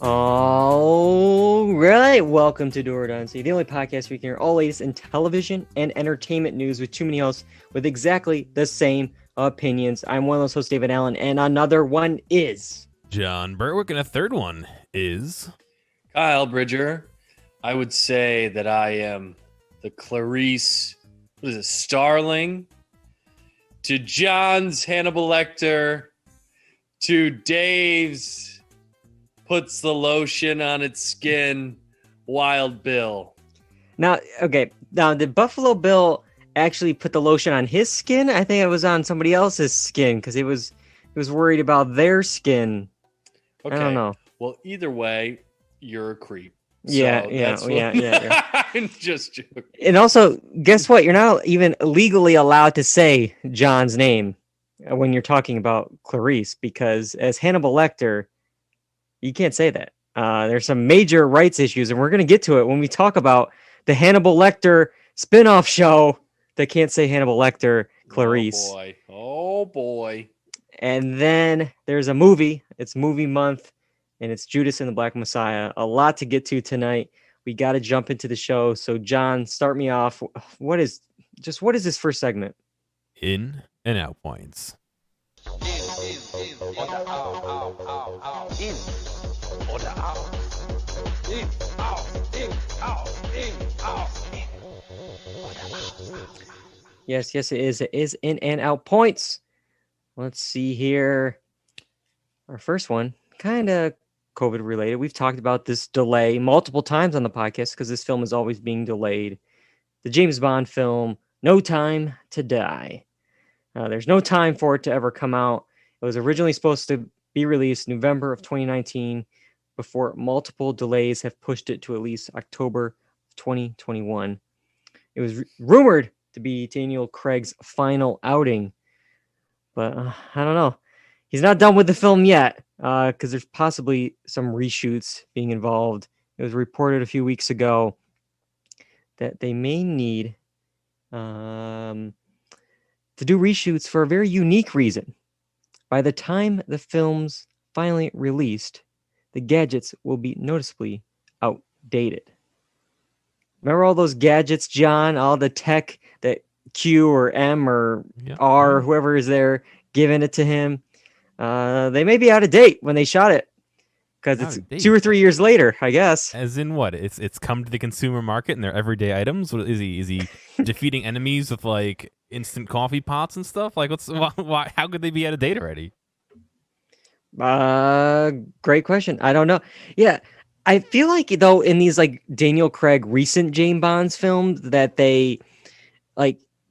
All right, welcome to Dual Redundancy, the only podcast where you can hear all latest in television and entertainment news with too many hosts with exactly the same opinions. I'm one of those hosts, David Allen, and another one is John Berwick, and a third one is Kyle Bridger. I would say that I am the Clarice, Starling, to John's Hannibal Lecter, to Dave's puts the lotion on its skin, Wild Bill. Now, did Buffalo Bill actually put the lotion on his skin? I think it was on somebody else's skin because he was worried about their skin. Okay. I don't know. Well, either way, you're a creep. Yeah. I'm just joking. And also, guess what? You're not even legally allowed to say John's name when you're talking about Clarice, because as Hannibal Lecter, you can't say that. There's some major rights issues, and we're going to get to it when we talk about the Hannibal Lecter spin-off show that can't say Hannibal Lecter, Clarice. Oh boy. And then there's a movie. It's movie month, and it's Judas and the Black Messiah. A lot to get to tonight. We got to jump into the show. So, John, start me off. What is this first segment? In and Out Points. Yes, it is. It is in and out points. Let's see here. Our first one, kind of COVID related. We've talked about this delay multiple times on the podcast because this film is always being delayed. The James Bond film, No Time to Die. There's no time for it to ever come out. It was originally supposed to be released November of 2019 before multiple delays have pushed it to at least October of 2021. It was rumored to be Daniel Craig's final outing, but I don't know. He's not done with the film yet because there's possibly some reshoots being involved. It was reported a few weeks ago that they may need to do reshoots for a very unique reason. By the time the film's finally released, the gadgets will be noticeably outdated. Remember all those gadgets, John? All the tech that Q or M or R, whoever is there, giving it to him. They may be out of date when they shot it because it's 2 or 3 years later, I guess. As in what? It's come to the consumer market and they're everyday items. What is he? Is he defeating enemies with like instant coffee pots and stuff? Like, why? How could they be out of date already? Great question. I don't know. Yeah. I feel like, though, in these like Daniel Craig recent James Bond's films that they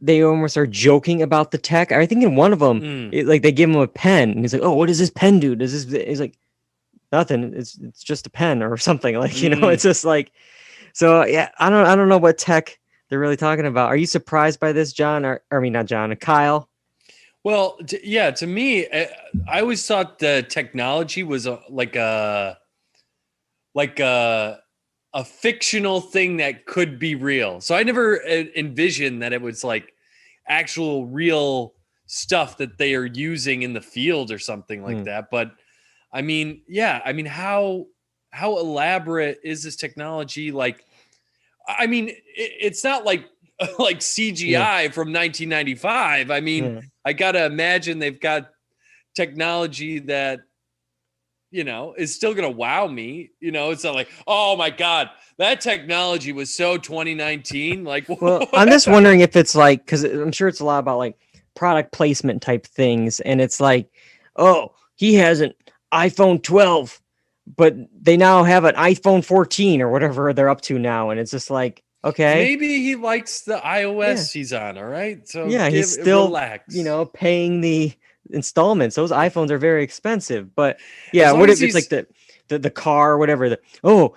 almost are joking about the tech. I think in one of them, they give him a pen and he's like, "Oh, what does this pen do? Does this?" He's like, "Nothing. It's just a pen or something." Like, it's just like, so yeah. I don't know what tech they're really talking about. Are you surprised by this, John? Not John, Kyle? Well, to me, I always thought the technology was like a fictional thing that could be real. So I never envisioned that it was like actual real stuff that they are using in the field or something like that. But I mean, how elaborate is this technology? Like, I mean, it's not like CGI from 1995. I mean, I got to imagine they've got technology that, is still going to wow me. It's not like, oh my God, that technology was so 2019. Like, well, I'm just wondering if it's like, because I'm sure it's a lot about like product placement type things. And it's like, oh, he has an iPhone 12, but they now have an iPhone 14 or whatever they're up to now. And it's just like, okay. Maybe he likes the iOS he's on. All right. So he's still, relax. Paying the installments. Those iPhones are very expensive, but what if it's like the car or whatever,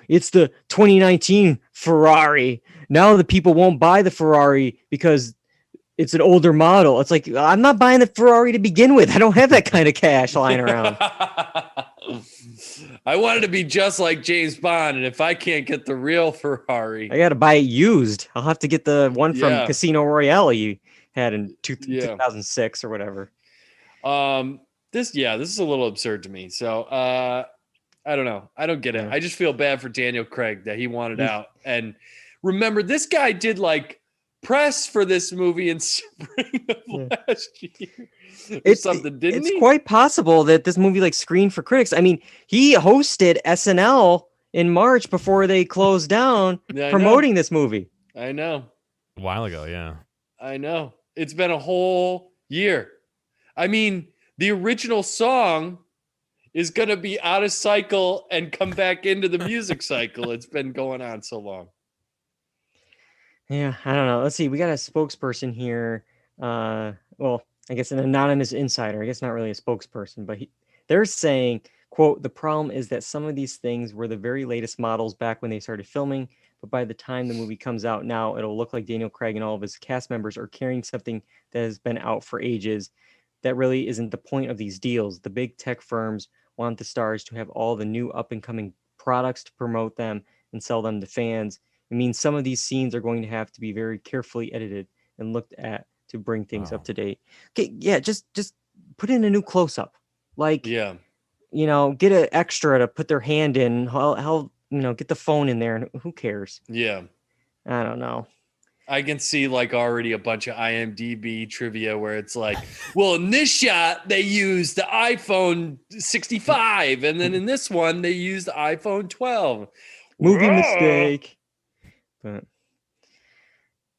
it's the 2019 Ferrari. Now the people won't buy the Ferrari because it's an older model. It's like, I'm not buying the Ferrari to begin with. I don't have that kind of cash lying around. I wanted to be just like James Bond, and if I can't get the real Ferrari, I got to buy it used. I'll have to get the one from Casino Royale you had in 2006 or whatever. This is a little absurd to me. So I don't know. I don't get it. Yeah. I just feel bad for Daniel Craig that he wanted out. And remember, this guy did like press for this movie in spring of last year or something, didn't it's he? quite possible that this movie like screened for critics. I mean, he hosted SNL in March before they closed down Yeah, promoting this movie. I know. A while ago, yeah. I know. It's been a whole year. I mean, the original song is going to be out of cycle and come back into the music cycle. It's been going on so long. Yeah, I don't know. Let's see. We got a spokesperson here. Well, I guess an anonymous insider. I guess not really a spokesperson, but they're saying, quote, the problem is that some of these things were the very latest models back when they started filming, but by the time the movie comes out now, it'll look like Daniel Craig and all of his cast members are carrying something that has been out for ages. That really isn't the point of these deals. The big tech firms want the stars to have all the new up and coming products to promote them and sell them to fans. It means some of these scenes are going to have to be very carefully edited and looked at to bring things up to date. Okay, yeah, just put in a new close up. Like, Yeah. get an extra to put their hand in. How get the phone in there, and who cares? Yeah. I don't know. I can see like already a bunch of IMDb trivia where it's like, well, in this shot, they used the iPhone 65. And then in this one, they used the iPhone 12. Movie Whoa. mistake. But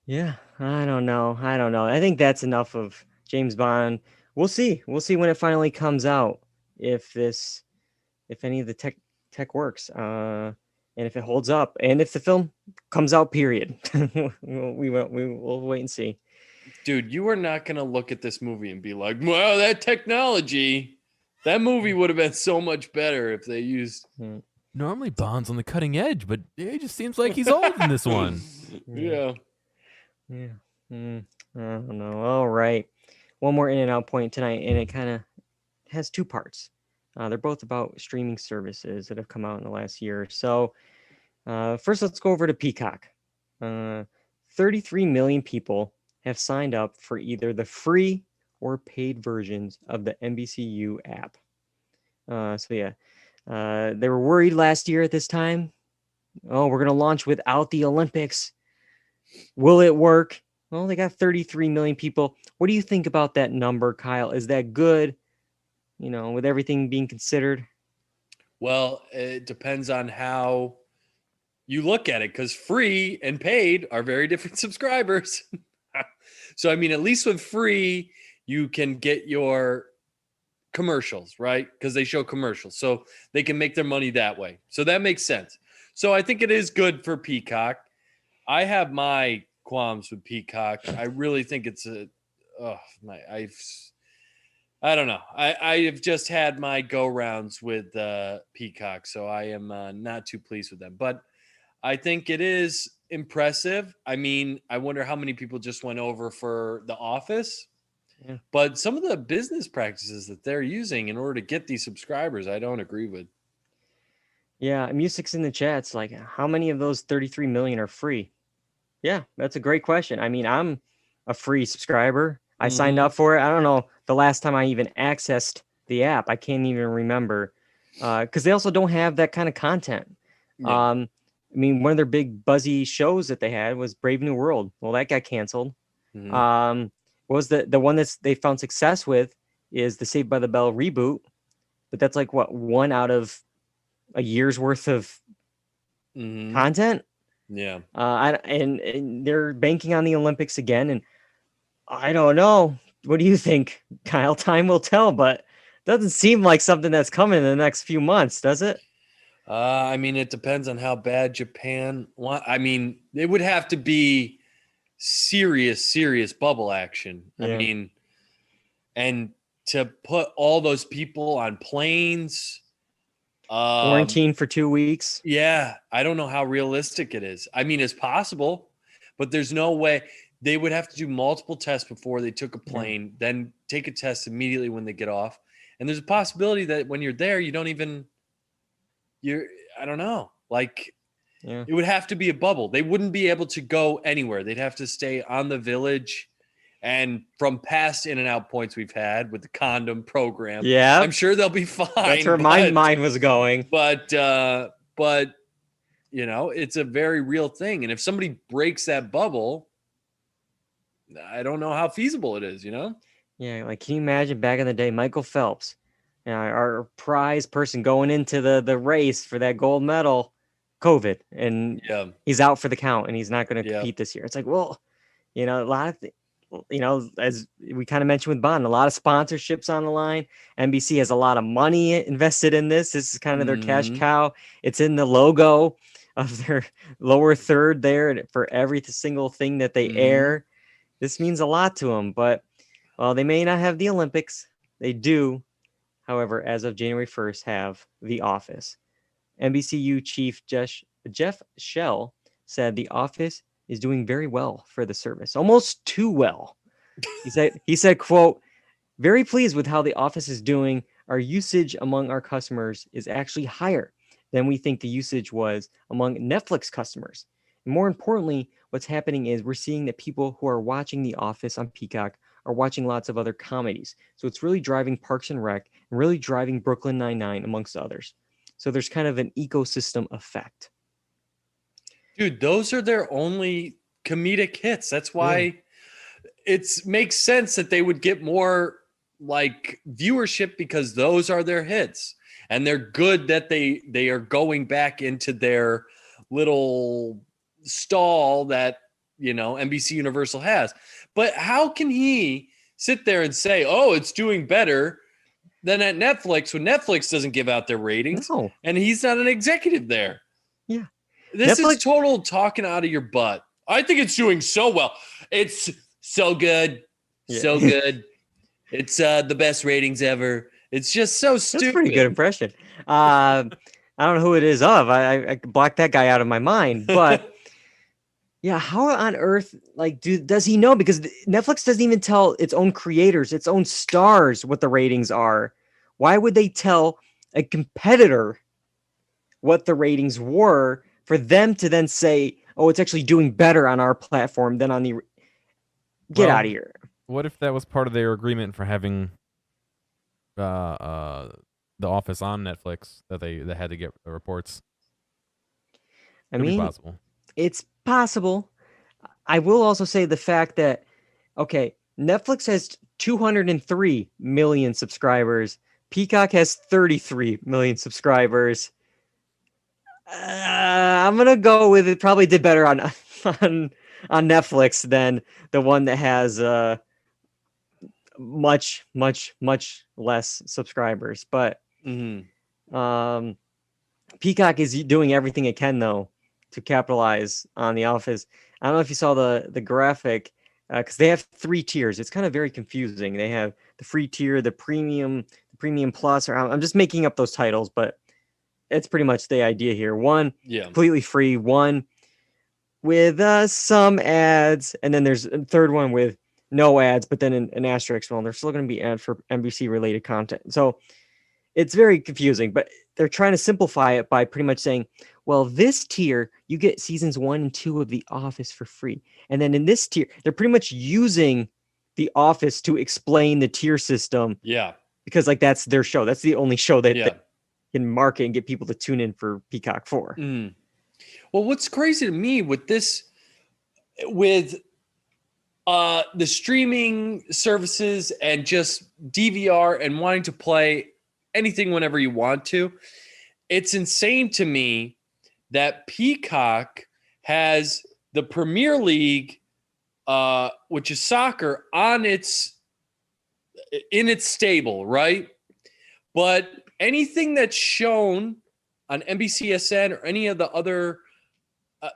yeah, I don't know. I think that's enough of James Bond. We'll see. We'll see when it finally comes out if any of the tech works, and if it holds up, and if the film comes out. Period. we will wait and see. Dude, you are not going to look at this movie and be like, well, that technology, that movie would have been so much better if they used. Normally Bond's on the cutting edge, but it just seems like he's old in this one. Yeah. I don't know. All right. One more in and out point tonight, and it kind of has two parts. They're both about streaming services that have come out in the last year. So first, let's go over to Peacock. 33 million people have signed up for either the free or paid versions of the NBCU app. They were worried last year at this time. Oh, we're going to launch without the Olympics. Will it work? Well, they got 33 million people. What do you think about that number, Kyle? Is that good? With everything being considered? Well, it depends on how you look at it, because free and paid are very different subscribers. So, I mean, at least with free, you can get your commercials, right? Because they show commercials. So they can make their money that way. So that makes sense. So I think it is good for Peacock. I have my qualms with Peacock. I really think it's I don't know. I have just had my go rounds with Peacock, so I am not too pleased with them. But I think it is impressive. I mean, I wonder how many people just went over for The Office. Yeah. But some of the business practices that they're using in order to get these subscribers, I don't agree with. Yeah, Music's in the chats. Like, how many of those 33 million are free? Yeah, that's a great question. I mean, I'm a free subscriber. I signed up for it. I don't know the last time I even accessed the app. I can't even remember, because they also don't have that kind of content. Yeah. I mean, one of their big buzzy shows that they had was Brave New World. Well, that got canceled. Mhm. Was the one that they found success with is the Saved by the Bell reboot, but that's like what, one out of a year's worth of content. Yeah. And they're banking on the Olympics again, and I don't know. What do you think, Kyle? Time will tell, but it doesn't seem like something that's coming in the next few months, does it? I mean, it depends on how bad Japan wants. I mean, it would have to be serious bubble action. Yeah. I mean, and to put all those people on planes, Quarantine for 2 weeks. yeah, I don't know how realistic it is. I mean, it's possible, but there's no way. They would have to do multiple tests before they took a plane, then take a test immediately when they get off. And there's a possibility that when you're there, I don't know. Like, it would have to be a bubble. They wouldn't be able to go anywhere. They'd have to stay on the Village And from past in and out points we've had with the condom program, Yeah, I'm sure they'll be fine. that's where my mind was going. But you know, it's a very real thing. And if somebody breaks that bubble, I don't know how feasible it is, you know? Yeah, like can you imagine back in the day, Michael Phelps, our prize person going into the race for that gold medal, COVID, and Yeah. he's out for the count and he's not going to Yeah. compete this year. It's like, well, you know, a lot of you know, as we kind of mentioned with Bond, a lot of sponsorships on the line. NBC has a lot of money invested in this. This is kind of their cash Mhm. cow. It's in the logo of their lower third there and for every single thing that they Mhm. air. This means a lot to them, but well, they may not have the Olympics. They do, however, as of January 1st, have The Office. NBCU chief Jeff Shell said The Office is doing very well for the service, almost too well. He said, quote, very pleased with how The Office is doing. Our usage among our customers is actually higher than we think the usage was among Netflix customers. And more importantly, what's happening is we're seeing that people who are watching The Office on Peacock are watching lots of other comedies. So it's really driving Parks and Rec and really driving Brooklyn Nine-Nine amongst others. So there's kind of an ecosystem effect. Dude, those are their only comedic hits. That's why it makes sense that they would get more like viewership because those are their hits. And they're good that they are going back into their little stall that, you know, NBC Universal has. But how can he sit there and say, "Oh, it's doing better than at Netflix" when Netflix doesn't give out their ratings No. and he's not an executive there? Yeah. This is Netflix- total talking out of your butt. I think it's doing so well. It's so good. Yeah. So good. It's the best ratings ever. It's just so stupid. That's a pretty good impression. I don't know who it is of. I blocked that guy out of my mind. But yeah, how on earth does he know? Because Netflix doesn't even tell its own creators, its own stars what the ratings are. Why would they tell a competitor what the ratings were for them to then say, "Oh, it's actually doing better on our platform than on the"? Get out of here. What if that was part of their agreement for having The Office on Netflix that they had to get the reports? I Could be mean, possible. it's possible. I will also say the fact that, okay, Netflix has 203 million subscribers. Peacock has 33 million subscribers. I'm gonna go with it. Probably did better on Netflix than the one that has much less subscribers. But Peacock is doing everything it can though to capitalize on The Office. I don't know if you saw the graphic because they have 3 tiers. It's kind of very confusing. They have the free tier, the premium plus, or I'm just making up those titles, but it's pretty much the idea here. One completely free, one with some ads, and then there's a third one with no ads, but then an asterisk. Well, there's still going to be ads for NBC related content. So it's very confusing, but they're trying to simplify it by pretty much saying, well, this tier, you get seasons 1 and 2 of The Office for free. And then in this tier, they're pretty much using The Office to explain the tier system. Yeah. Because like that's their show. That's the only show that they can market and get people to tune in for Peacock for. Well, what's crazy to me with this, with the streaming services and just DVR and wanting to play anything whenever you want to, it's insane to me that Peacock has the Premier League, which is soccer, in its stable, right? But anything that's shown on NBCSN or any of the other,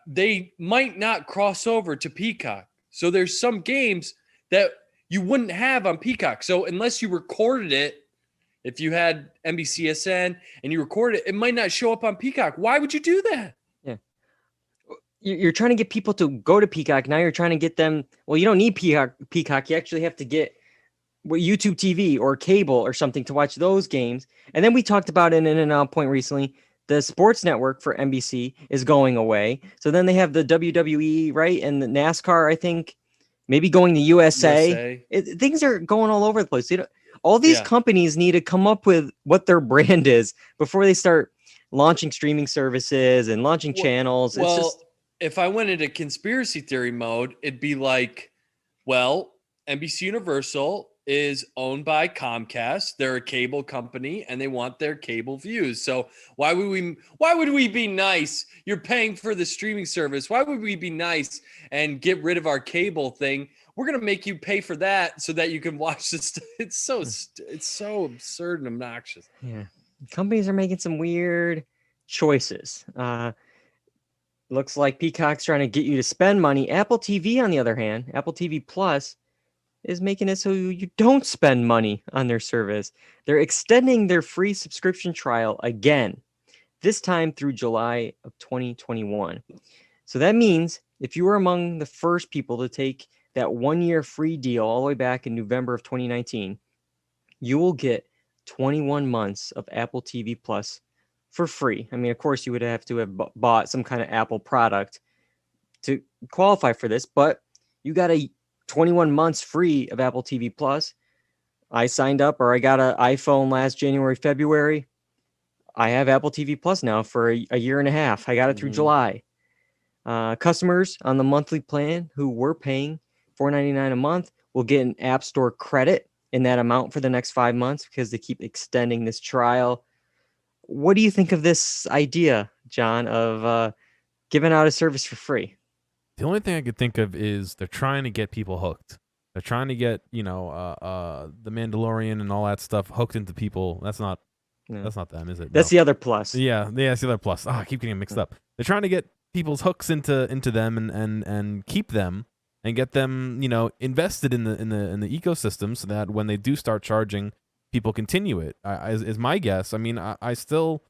they might not cross over to Peacock. So there's some games that you wouldn't have on Peacock. So unless you recorded it, if you had NBCSN and you recorded it, it might not show up on Peacock. Why would you do that? Yeah. You're trying to get people to go to Peacock. Now you're trying to get them. Well, you don't need Peacock. You actually have to get YouTube TV or cable or something to watch those games. And then we talked about in an out point recently, the sports network for NBC is going away. So then they have the WWE, right? And the NASCAR, I think, maybe going to USA. USA. Things are going all over the place. All these Yeah. companies need to come up with what their brand is before they start launching streaming services and launching channels. It's Well, just if I went into conspiracy theory mode, it'd be like, well, NBC Universal is owned by Comcast. They're a cable company and they want their cable views. So why would we be nice? You're paying for the streaming service. Why would we be nice and get rid of our cable thing? We're going to make you pay for that so that you can watch this. It's so absurd and obnoxious. yeah. Companies are making some weird choices. Looks like Peacock's trying to get you to spend money. Apple TV, on the other hand, Apple TV Plus is making it so you don't spend money on their service. They're extending their free subscription trial again, this time through July of 2021. So that means if you were among the first people to take that 1-year free deal all the way back in November of 2019, you will get 21 months of Apple TV Plus for free. I mean, of course, you would have to have bought some kind of Apple product to qualify for this, but you got 21 months free of Apple TV Plus. I signed up, or I got an iPhone last January, February. I have Apple TV Plus now for a year and a half. I got it through July. Customers on the monthly plan who were paying $4.99 a month will get an App Store credit in that amount for the next 5 months because they keep extending this trial. What do you think of this idea, John, of giving out a service for free? The only thing I could think of is they're trying to get people hooked. They're trying to get, the Mandalorian and all that stuff hooked into people. That's not them, is it? That's the other plus. Yeah, that's the other plus. I keep getting mixed up. They're trying to get people's hooks into them and keep them and get them, invested in the ecosystem so that when they do start charging, people continue it. Is my guess. I mean, I still,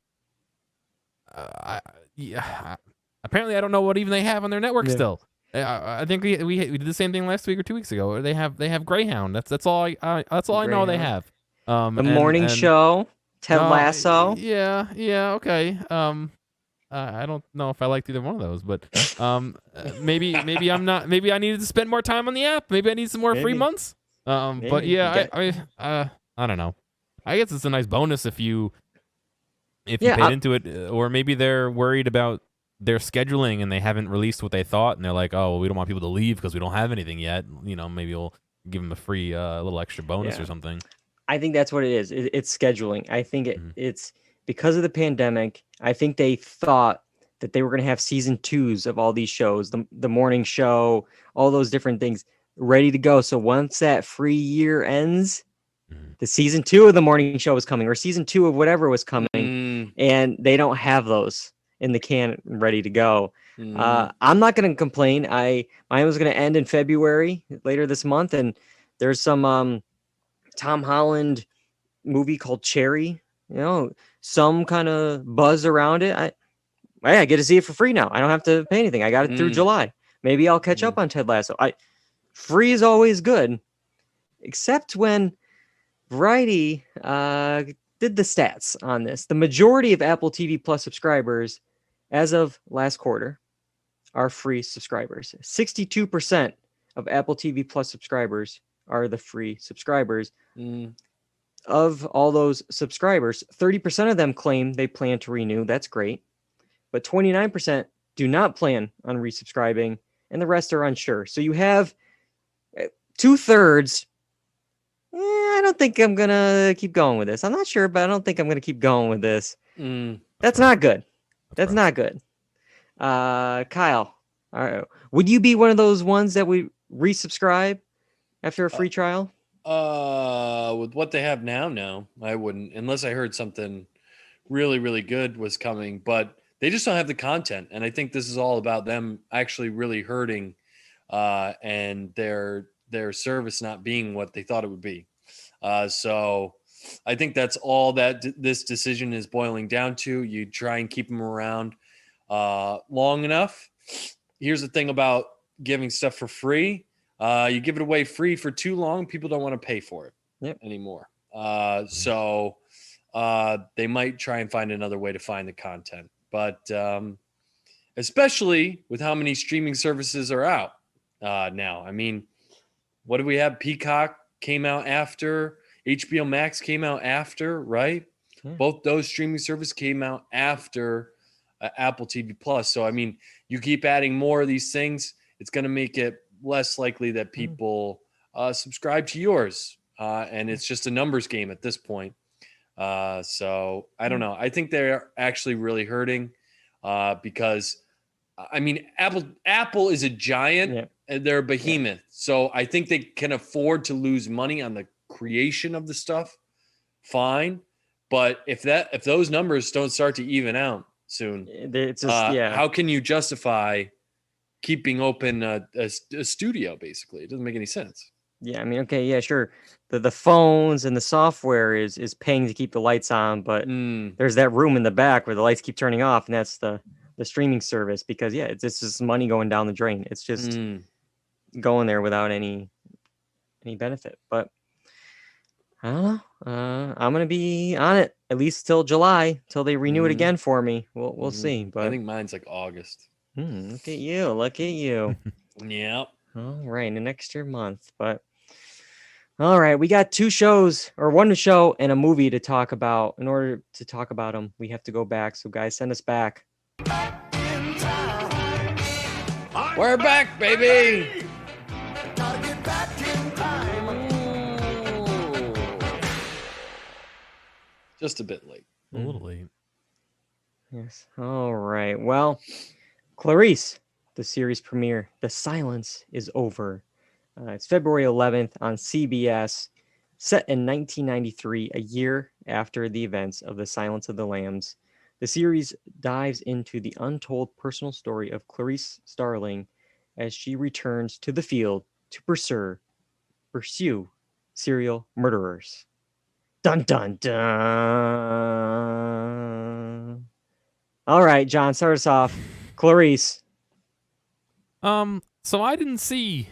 apparently I don't know what even they have on their network still. I think we did the same thing last week or 2 weeks ago. They have Greyhound. That's all I know they have. The morning show, Ted Lasso. Yeah, okay. I don't know if I liked either one of those, but maybe I'm not. Maybe I needed to spend more time on the app. Maybe I need some more free months. But yeah, I don't know. I guess it's a nice bonus if you paid into it, or maybe they're worried about their scheduling and they haven't released what they thought, and they're like, oh, well, we don't want people to leave because we don't have anything yet. Maybe we'll give them a free little extra bonus or something. I think that's what it is. It's scheduling. I think it's because of the pandemic. I think they thought that they were going to have season 2s of all these shows, the morning show, all those different things ready to go. So once that free year ends, the season 2 of the morning show was coming, or season 2 of whatever was coming, and they don't have those in the can ready to go. I'm not going to complain. Mine was going to end in February later this month, and there's some Tom Holland movie called Cherry. Some kind of buzz around it. I get to see it for free now. I don't have to pay anything. I got it through July. Maybe I'll catch up on Ted Lasso. Free is always good, except when Variety did the stats on this. The majority of Apple TV Plus subscribers, as of last quarter, are free subscribers. 62% of Apple TV Plus subscribers are the free subscribers. Of all those subscribers, 30% of them claim they plan to renew. That's great. But 29% do not plan on resubscribing, and the rest are unsure. So you have 2/3. I don't think I'm going to keep going with this. I'm not sure, but I don't think I'm going to keep going with this. That's not good. That's not good. Kyle, would you be one of those ones that would resubscribe after a free trial? With what they have now, no, I wouldn't, unless I heard something really, really good was coming, but they just don't have the content. And I think this is all about them actually really hurting, and their service not being what they thought it would be. So I think that's all that this decision is boiling down to. You try and keep them around long enough. Here's the thing about giving stuff for free. You give it away free for too long, people don't want to pay for it anymore. So they might try and find another way to find the content. But especially with how many streaming services are out now. I mean, what do we have? Peacock came out after. HBO Max came out after, right? Yeah. Both those streaming services came out after Apple TV Plus. So, I mean, you keep adding more of these things, it's going to make it less likely that people subscribe to yours. And it's just a numbers game at this point. So I don't know. I think they're actually really hurting because, I mean, Apple is a giant and they're a behemoth. Yeah. So I think they can afford to lose money on the creation of the stuff. Fine. But if those numbers don't start to even out soon, it's just, how can you justify keeping open a studio? Basically, it doesn't make any sense. Yeah, I mean, okay, yeah, sure. The phones and the software is paying to keep the lights on, but there's that room in the back where the lights keep turning off, and that's the streaming service. Because it's just money going down the drain. It's just going there without any benefit. But I don't know. I'm gonna be on it at least till July, till they renew it again for me. We'll see. But I think mine's like August. Look at you! Look at you! Yep. All right, an extra month, but all right, we got two shows, or one show and a movie to talk about. In order to talk about them, we have to go back. So, guys, send us back. We're back, baby. Gotta get back in time. Just a bit late. A little late. Yes. All right. Well, Clarice, the series premiere, The Silence is Over. It's February 11th on CBS, set in 1993, a year after the events of The Silence of the Lambs. The series dives into the untold personal story of Clarice Starling as she returns to the field to pursue serial murderers. Dun, dun, dun. All right, John, start us off. Clarice. So I didn't see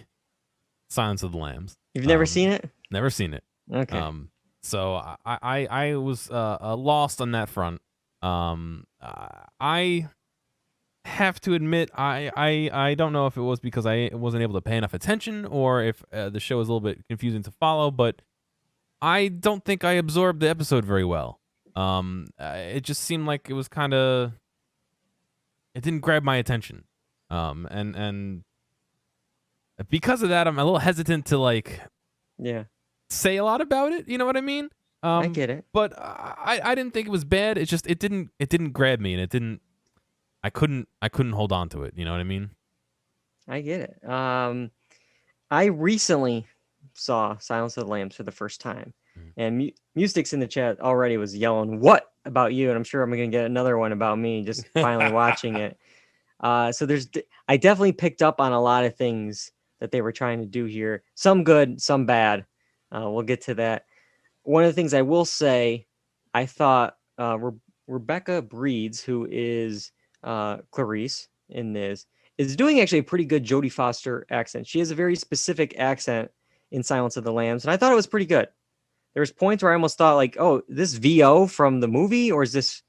Silence of the Lambs. You've never seen it? Never seen it. Okay. So I was lost on that front. I have to admit I don't know if it was because I wasn't able to pay enough attention or if the show was a little bit confusing to follow, but I don't think I absorbed the episode very well. It just seemed like it was kind of, it didn't grab my attention. And because of that, I'm a little hesitant to say a lot about it. You know what I mean? I get it. But I didn't think it was bad. It's just it didn't grab me, and I couldn't hold on to it. You know what I mean? I get it. I recently saw Silence of the Lambs for the first time, and Mustic's in the chat already was yelling, "What about you?" And I'm sure I'm gonna get another one about me just finally watching it. So I definitely picked up on a lot of things that they were trying to do here. Some good, some bad. We'll get to that. One of the things I will say, I thought Rebecca Breeds, who is Clarice in this, is doing actually a pretty good Jodie Foster accent. She has a very specific accent in Silence of the Lambs, and I thought it was pretty good. There was points where I almost thought oh, this VO from the movie, or is this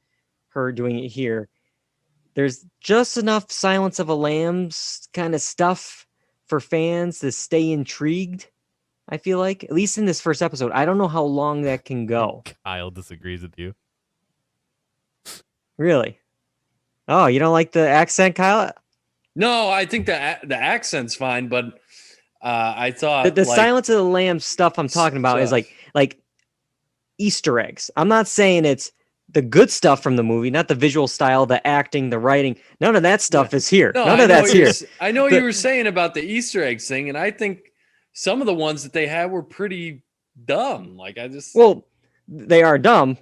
her doing it here? There's just enough Silence of the Lambs kind of stuff for fans to stay intrigued, I feel like, at least in this first episode. I don't know how long that can go. Kyle disagrees with you. Really? Oh, you don't like the accent, Kyle? No, I think the accent's fine, but I thought the Silence of the Lambs stuff I'm talking about is like Easter eggs. I'm not saying it's the good stuff from the movie, not the visual style, the acting, the writing. None of that stuff is here. No, None of that's here. I know what you were saying about the Easter eggs thing, and I think some of the ones that they had were pretty dumb. Well, they are dumb,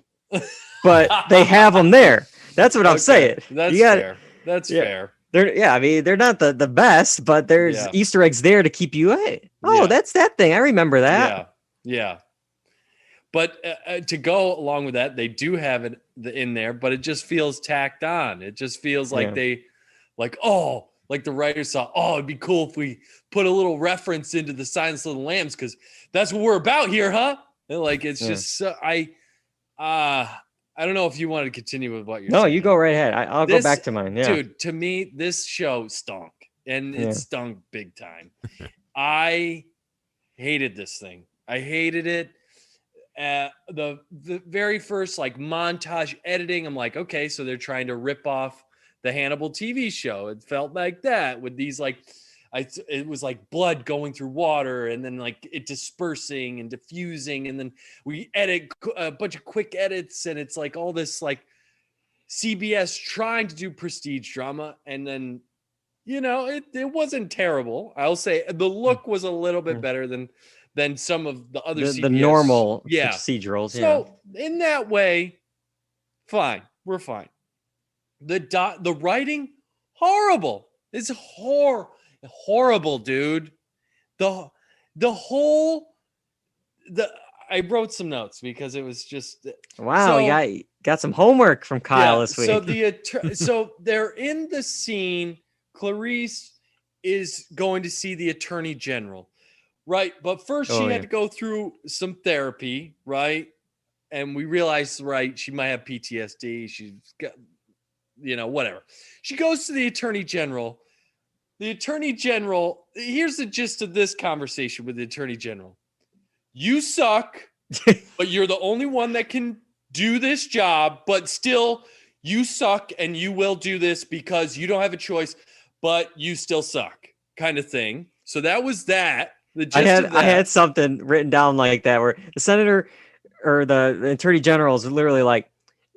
but they have them there. That's what I'm saying. That's fair. That's fair. They're not the best, but there's Easter eggs there to keep you. Hey, that's that thing. I remember that. Yeah. But to go along with that, they do have it in there, but it just feels tacked on. It just feels like the writers thought, it'd be cool if we put a little reference into the Silence of the Lambs because that's what we're about here, huh? And it's just I don't know if you want to continue with what you're saying. No, you go right ahead. I'll go back to mine. Yeah. Dude, to me, this show stunk, and it stunk big time. I Hated this thing. I hated it. The very first like montage editing, I'm like, okay, so they're trying to rip off the Hannibal TV show. It felt like that with these like, it was like blood going through water and then like it dispersing and diffusing, and then we edit a bunch of quick edits, and it's like all this like CBS trying to do prestige drama, and then it wasn't terrible. I'll say the look was a little bit better than some of the other CBS. The normal procedurals. So in that way, fine. We're fine. The writing, horrible. It's horrible, dude. I wrote some notes because it was just wow. You got some homework from Kyle this week. So they're in the scene. Clarice is going to see the attorney general, right? But first she had to go through some therapy, right? And we realized, right, she might have PTSD. She's got, whatever. She goes to the attorney general. The attorney general, here's the gist of this conversation with the attorney general. You suck, but you're the only one that can do this job, but still you suck and you will do this because you don't have a choice, but you still suck kind of thing. So that was that. I had something written down like that where the senator or the attorney general is literally like,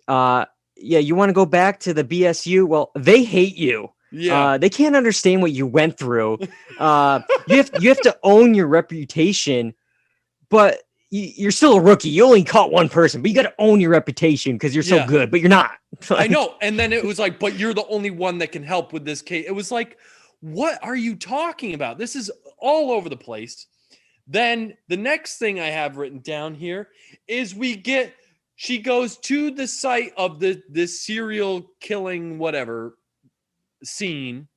you want to go back to the BSU? Well, they hate you. Yeah. They can't understand what you went through. You have to own your reputation, but you're still a rookie. You only caught one person, but you got to own your reputation because you're so good, but you're not. I know. And then it was like, but you're the only one that can help with this case. It was like, what are you talking about? This is all over the place. Then the next thing I have written down here is she goes to the site of the serial killing, whatever scene.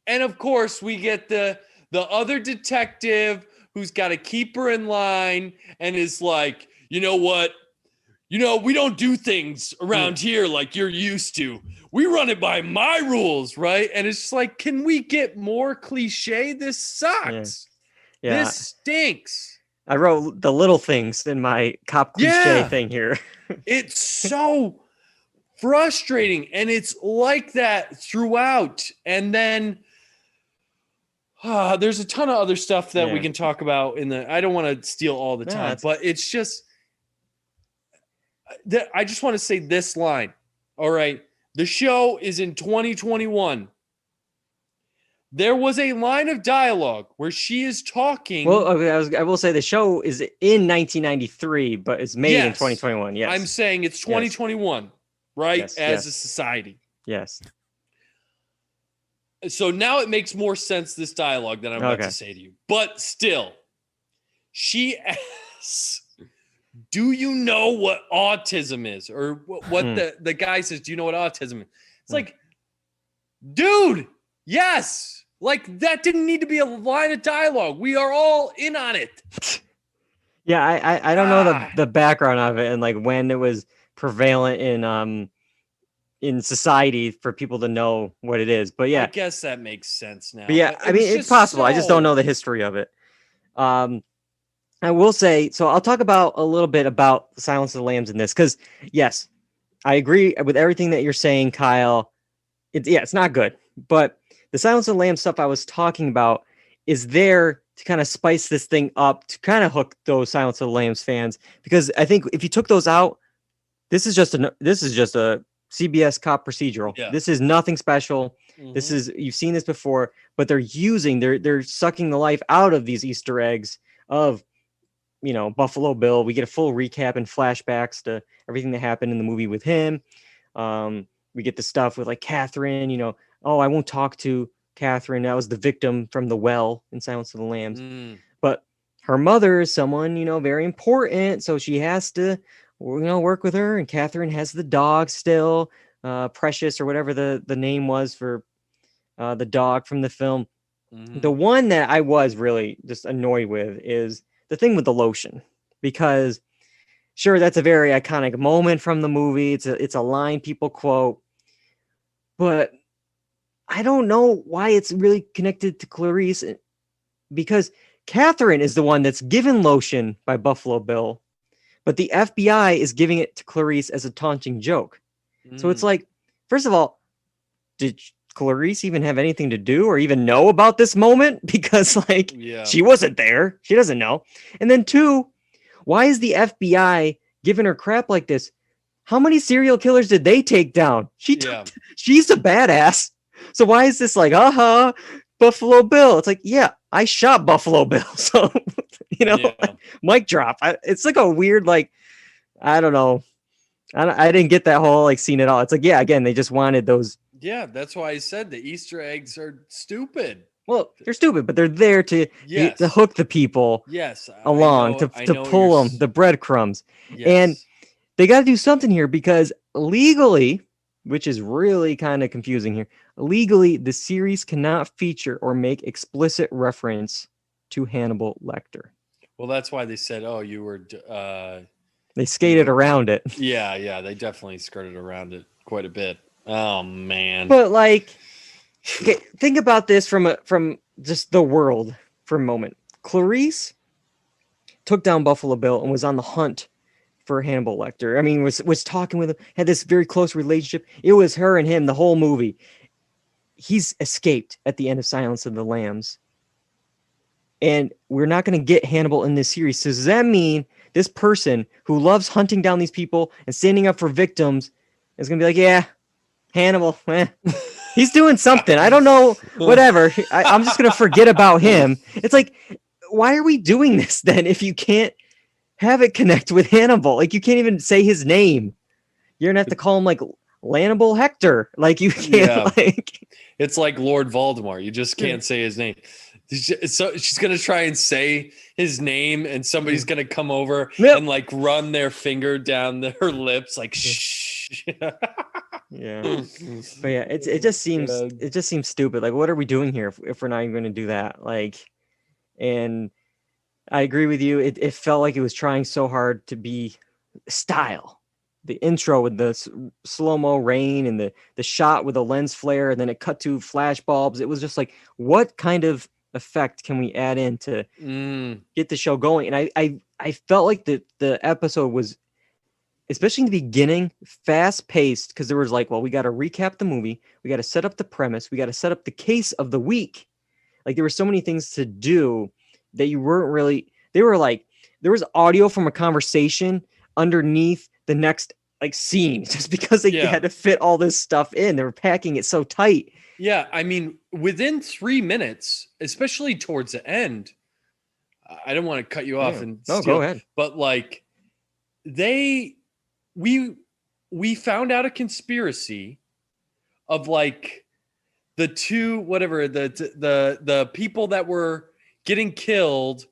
And of course we get the other detective who's got to keep her in line and is like, you know what? We don't do things around here like you're used to. We run it by my rules, right? And it's just like, can we get more cliche? This sucks. Yeah. This stinks. I wrote the little things in my cop cliche thing here. It's so frustrating. And it's like that throughout. And then there's a ton of other stuff that we can talk about I don't want to steal all the time, but it's just, I just want to say this line. All right. The show is in 2021. There was a line of dialogue where she is talking. Well, okay, I will say the show is in 1993, but it's made in 2021. Yes. I'm saying it's 2021, right? As a society. Yes. So now it makes more sense, this dialogue that I'm about to say to you. But still, she asks, do you know what autism is? Or what the guy says, do you know what autism is? It's like, dude, yes. Like, that didn't need to be a line of dialogue. We are all in on it. Yeah, I don't know the background of it and like when it was prevalent in society for people to know what it is. But yeah. I guess that makes sense now. But yeah, I mean, it's possible. I just don't know the history of it. I will say, so I'll talk about a little bit about Silence of the Lambs in this, because yes, I agree with everything that you're saying, Kyle. It's not good, but the Silence of the Lambs stuff I was talking about is there to kind of spice this thing up, to kind of hook those Silence of the Lambs fans, because I think if you took those out, this is just a CBS cop procedural. Yeah. This is nothing special. Mm-hmm. This is, you've seen this before, but they're sucking the life out of these Easter eggs of, Buffalo Bill. We get a full recap and flashbacks to everything that happened in the movie with him. We get the stuff with like Catherine, I won't talk to Catherine. That was the victim from the well in Silence of the Lambs. But her mother is someone, very important. So she has to, work with her. And Catherine has the dog still, Precious or whatever the name was for the dog from the film. Mm-hmm. The one that I was really just annoyed with is the thing with the lotion, because sure, that's a very iconic moment from the movie. It's a line people quote, but I don't know why it's really connected to Clarice, because Catherine is the one that's given lotion by Buffalo Bill, but the FBI is giving it to Clarice as a taunting joke. So it's like, first of all, did Clarice even have anything to do or even know about this moment? Because like she wasn't there. She doesn't know. And then two, why is the FBI giving her crap like this? How many serial killers did they take down? She's a badass. So why is this like, Buffalo Bill? It's like, yeah, I shot Buffalo Bill. So, like, mic drop. It's like a weird, like, I don't know. I didn't get that whole like scene at all. It's like, yeah, again, they just wanted those. Yeah, that's why I said the Easter eggs are stupid. Well, they're stupid, but they're there to hook the people along, to pull them, the breadcrumbs. Yes. And they got to do something here because legally, which is really kind of confusing here, legally, the series cannot feature or make explicit reference to Hannibal Lecter. Well, that's why they said, you were... they skated around it. Yeah, they definitely skirted around it quite a bit. Oh, man. But, like, okay, think about this from just the world for a moment. Clarice took down Buffalo Bill and was on the hunt for Hannibal Lecter. I mean, was talking with him, had this very close relationship. It was her and him the whole movie. He's escaped at the end of Silence of the Lambs. And we're not going to get Hannibal in this series. So does that mean this person who loves hunting down these people and standing up for victims is going to be like, yeah, Hannibal, he's doing something. I don't know, whatever. I'm just going to forget about him. It's like, why are we doing this then if you can't have it connect with Hannibal? Like, you can't even say his name. You're gonna have to call him like Lannibal Hector. Like, you can't like. It's like Lord Voldemort. You just can't say his name. So she's gonna try and say his name, and somebody's gonna come over and like run their finger down her lips, like shh. Yeah, but yeah, it just seems stupid. Like, what are we doing here if we're not even going to do that? Like, and I agree with you. It felt like it was trying so hard to be style. The intro with the slow-mo rain and the shot with the lens flare, and then it cut to flash bulbs. It was just like, what kind of effect can we add in to get the show going? And I felt like the episode was, especially in the beginning, fast-paced, because there was like, well, we got to recap the movie. We got to set up the premise. We got to set up the case of the week. Like, there were so many things to do that you weren't really, they were like, there was audio from a conversation underneath the next like scene just because they had to fit all this stuff in. They were packing it so tight. Yeah. I mean, within 3 minutes, especially towards the end, I don't want to cut you off and steal, go ahead. But like we found out a conspiracy of like the two, whatever, the people that were getting killed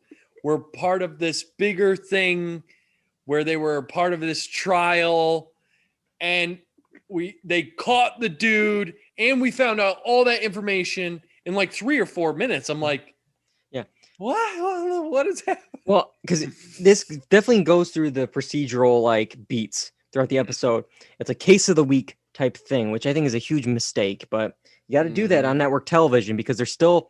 were part of this bigger thing where they were part of this trial, and they caught the dude, and we found out all that information in like 3 or 4 minutes. I'm like, yeah, what is happening? Well, because this definitely goes through the procedural like beats throughout the episode. It's a case of the week type thing, which I think is a huge mistake, but you got to do that on network television because they're still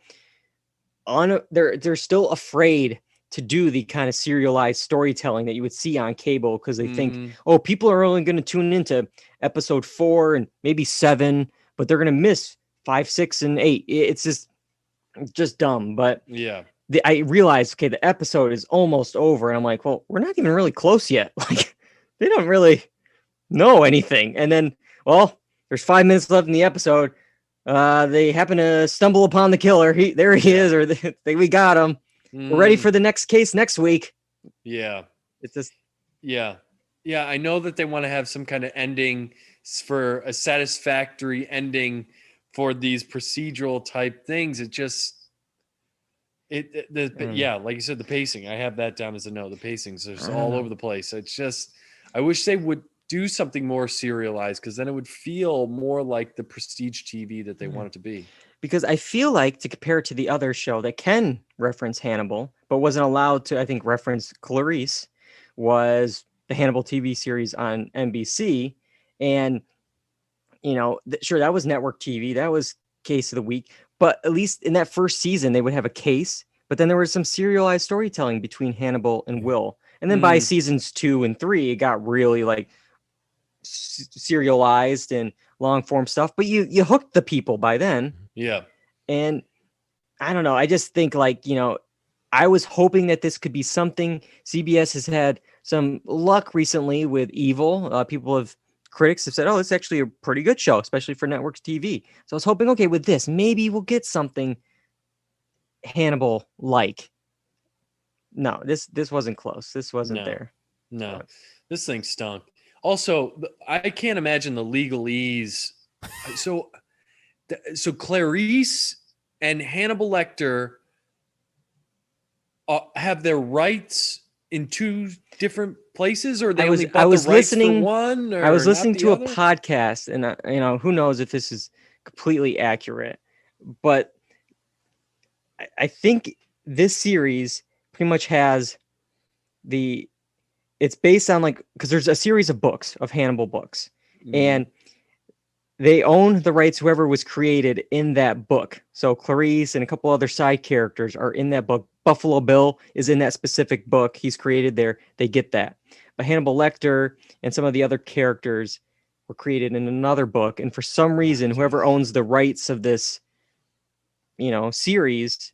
they're still afraid to do the kind of serialized storytelling that you would see on cable because they think, oh, people are only going to tune into episode 4 and maybe 7, but they're going to miss 5, 6, and 8. It's just dumb. But yeah, I realized, okay, the episode is almost over, and I'm like, well, we're not even really close yet. Like, they don't really know anything. And then, well, there's 5 minutes left in the episode. They happen to stumble upon the killer. There he is, or we got him. We're ready for the next case next week. Yeah. It's just. Yeah. Yeah. I know that they want to have some kind of ending for a satisfactory ending for these procedural type things. It just, yeah, like you said, the pacing, I have that down as a note. The pacing's just all over the place. It's just, I wish they would do something more serialized because then it would feel more like the prestige TV that they want it to be. Because I feel like, to compare it to the other show that can reference Hannibal, but wasn't allowed to, I think, reference Clarice, was the Hannibal TV series on NBC. And, you know, sure, that was network TV. That was case of the week. But at least in that first season, they would have a case, but then there was some serialized storytelling between Hannibal and Will. And then by seasons 2 and 3, it got really like serialized and long form stuff, but you hooked the people by then. Yeah. And I don't know. I just think like, I was hoping that this could be something. CBS has had some luck recently with Evil. Critics have said, oh, it's actually a pretty good show, especially for network TV. So I was hoping, okay, with this, maybe we'll get something Hannibal-like. No, this wasn't close. This wasn't there. No, this thing stunk. Also, I can't imagine the legalese. So Clarice and Hannibal Lecter have their rights in two different places, or they only bought the rights for one? Or I was listening to other? a podcast, and who knows if this is completely accurate, but I think this series pretty much has it's based on because there's a series of books, of Hannibal books, and they own the rights, whoever was created in that book. So Clarice and a couple other side characters are in that book. Buffalo Bill is in that specific book. He's created there. They get that. But Hannibal Lecter and some of the other characters were created in another book. And for some reason, whoever owns the rights of this, series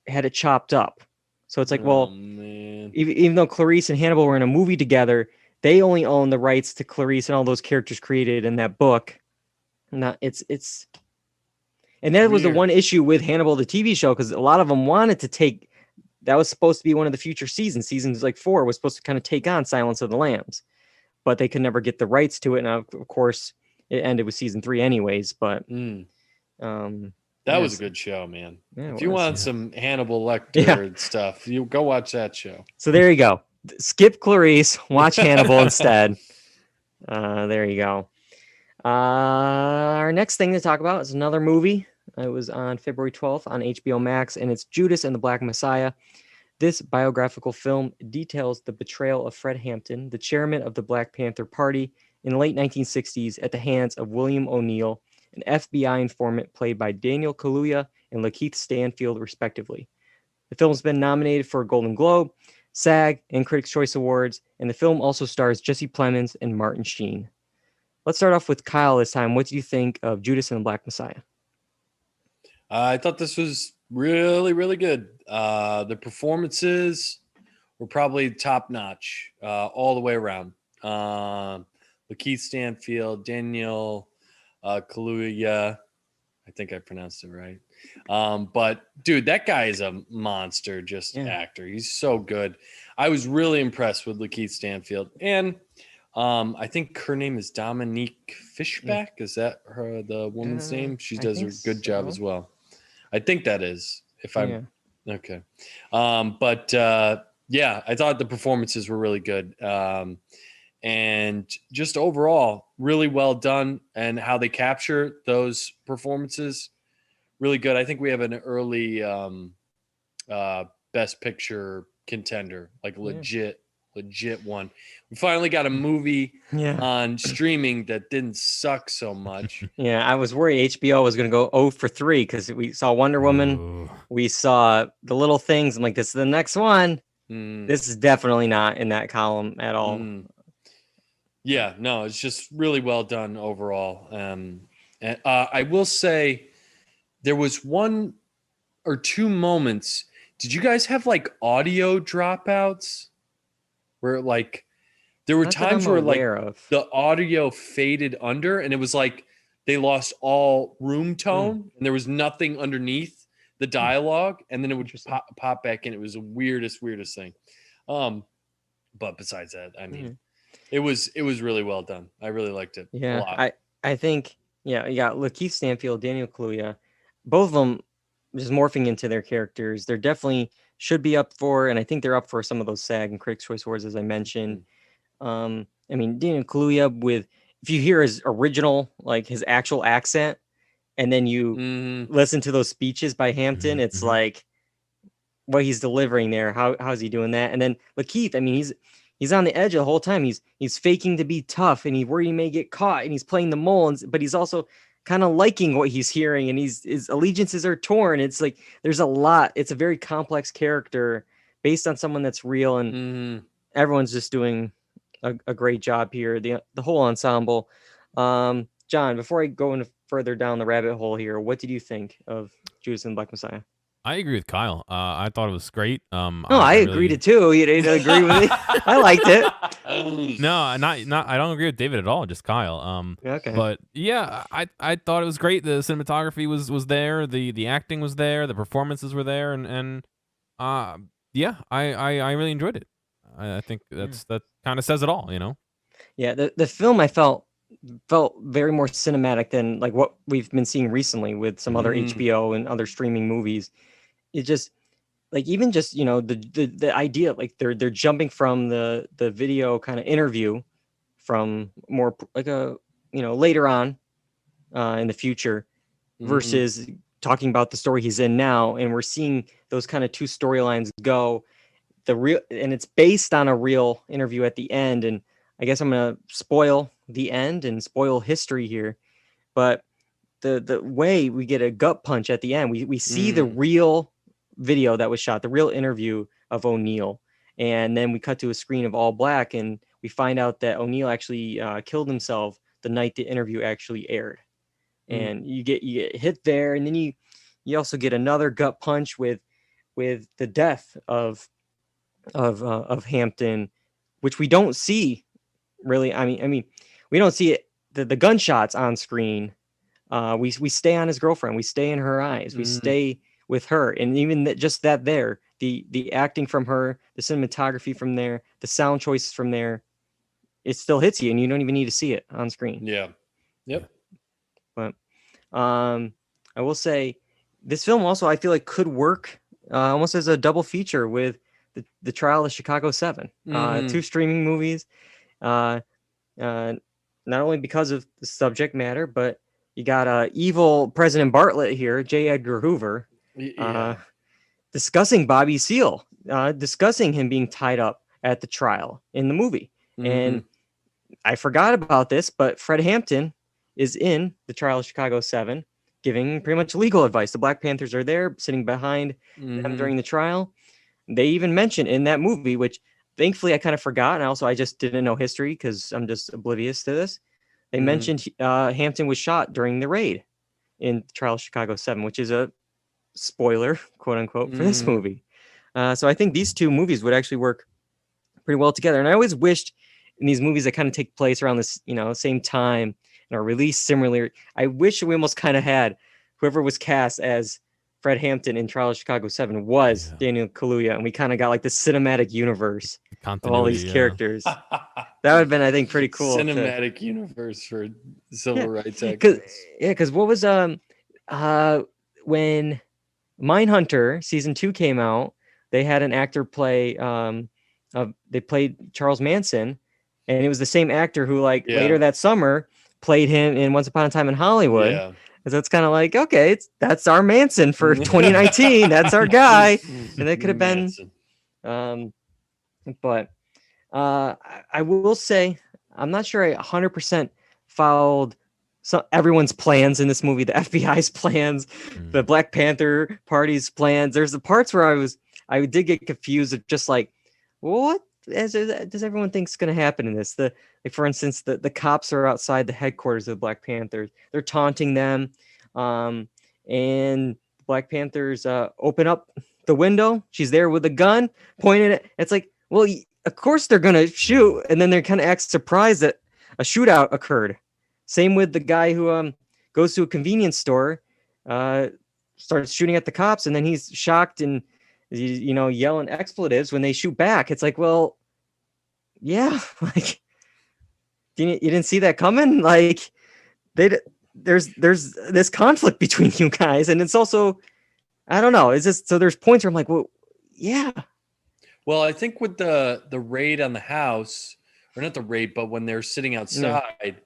had it chopped up. So it's like, even though Clarice and Hannibal were in a movie together, they only own the rights to Clarice and all those characters created in that book. And that was the one issue with Hannibal, the TV show, because a lot of them wanted to that was supposed to be one of the future seasons. Seasons 4 was supposed to kind of take on Silence of the Lambs, but they could never get the rights to it. Now, of course, it ended with season 3 anyways, but that was a good show, man. Yeah, if you want some Hannibal Lecter stuff, you go watch that show. So there you go. Skip Clarice, watch Hannibal instead. There you go. Our next thing to talk about is another movie. It was on February 12th on HBO Max, and it's Judas and the Black Messiah. This biographical film details the betrayal of Fred Hampton, the chairman of the Black Panther Party, in the late 1960s at the hands of William O'Neill, an FBI informant played by Daniel Kaluuya and Lakeith Stanfield, respectively. The film's been nominated for a Golden Globe, SAG, and Critics' Choice Awards, and the film also stars Jesse Plemons and Martin Sheen. Let's start off with Kyle this time. What do you think of Judas and the Black Messiah? I thought this was really, really good. The performances were probably top notch all the way around. Lakeith Stanfield, Daniel Kaluuya, I think I pronounced it right. But dude, that guy is a monster, actor. He's so good. I was really impressed with Lakeith Stanfield, and I think her name is Dominique Fishback. Is that the woman's name? She does a good job as well. I think that is. Okay. But I thought the performances were really good. And just overall, really well done, and how they capture those performances, really good. I think we have an early Best Picture contender, legit one. We finally got a movie on streaming that didn't suck so much. Yeah, I was worried HBO was going to go 0 for 3 because we saw Wonder Woman, we saw The Little Things. I'm like, this is the next one. This is definitely not in that column at all. Yeah, no, it's just really well done overall. And I will say there was 1 or 2 moments. Did you guys have audio dropouts where there were times where the audio faded under, and it was they lost all room tone and there was nothing underneath the dialogue, and then it would just pop back in. It was the weirdest thing. But besides that, I mean, it was really well done. I really liked it a lot. I think, you got Lakeith Stanfield, Daniel Kaluuya, both of them just morphing into their characters. They're definitely should be up for, and I think they're up for some of those SAG and Critics' Choice Awards, as I mentioned. I mean, Daniel Kaluuya, if you hear his original, his actual accent, and then you listen to those speeches by Hampton, it's like what he's delivering there. How's he doing that? And then Lakeith, I mean, he's on the edge the whole time. He's faking to be tough, and he's worried he may get caught, and he's playing the mole, but he's also kind of liking what he's hearing, and his allegiances are torn. It's like there's a lot. It's a very complex character based on someone that's real, and everyone's just doing a great job here. The whole ensemble. John, before I go any further down the rabbit hole here, what did you think of Judas and the Black Messiah? I agree with Kyle. I thought it was great. No, I agreed it too. You didn't agree with me. I liked it. No, not. I don't agree with David at all. Just Kyle. Okay. But yeah, I thought it was great. The cinematography was there. The acting was there. The performances were there, and yeah, I really enjoyed it. I think that kind of says it all. Yeah, the film I felt very more cinematic than like what we've been seeing recently with some other HBO and other streaming movies. It just like even just the idea like they're jumping from the video kind of interview from more like a later on in the future versus talking about the story he's in now, and we're seeing those kind of two storylines go. And it's based on a real interview at the end, and I guess I'm gonna spoil the end and spoil history here, but the way we get a gut punch at the end, we see the real video that was shot, the real interview of O'Neill, and then we cut to a screen of all black, and we find out that O'Neill actually killed himself the night the interview actually aired, and you get hit there, and then you also get another gut punch with the death of Hampton, which we don't see really. I mean, we don't see it. The gunshots on screen. We stay on his girlfriend. We stay in her eyes. We stay with her, and even there, the acting from her, the cinematography from there, the sound choices from there, it still hits you, and you don't even need to see it on screen. Yeah. Yep. But I will say, this film also I feel like could work almost as a double feature with the Trial of Chicago 7, two streaming movies. Not only because of the subject matter, but you got evil President Bartlett here, J. Edgar Hoover, discussing Bobby Seale, discussing him being tied up at the trial in the movie. And I forgot about this, but Fred Hampton is in the Trial of Chicago 7, giving pretty much legal advice. The Black Panthers are there, sitting behind them during the trial. They even mention in that movie, which thankfully I kind of forgot, and also I just didn't know history because I'm just oblivious to this. They mentioned Hampton was shot during the raid in Trial of Chicago 7, which is a spoiler, quote unquote, for this movie. So I think these two movies would actually work pretty well together. And I always wished in these movies that kind of take place around this, same time and are released similarly. I wish we almost kind of had whoever was cast as Fred Hampton in Trial of Chicago 7 was Daniel Kaluuya, and we kind of got like the cinematic universe of all these characters. That would have been, I think, pretty cool. Cinematic universe for civil rights activists. Because what was when Mindhunter season 2 came out, they had an actor play they played Charles Manson, and it was the same actor who later that summer played him in Once Upon a Time in Hollywood. Yeah. So it's kind of like, okay, that's our Manson for 2019. That's our guy. And that could have been, but I will say, I'm not sure I 100% followed everyone's plans in this movie, the FBI's plans, the Black Panther Party's plans. There's the parts where I did get confused of just like, what does everyone think is going to happen in this? For instance, the cops are outside the headquarters of the Black Panthers. They're taunting them, and the Black Panthers open up the window. She's there with a gun pointed at. It's like, well, of course they're going to shoot, and then they kind of act surprised that a shootout occurred. Same with the guy who goes to a convenience store, starts shooting at the cops, and then he's shocked and yelling expletives when they shoot back. It's like, well, yeah, like you didn't see that coming. Like there's this conflict between you guys, and it's also, I don't know. Is this so? There's points where I'm like, well, yeah. Well, I think with the raid on the house, or not the raid, but when they're sitting outside,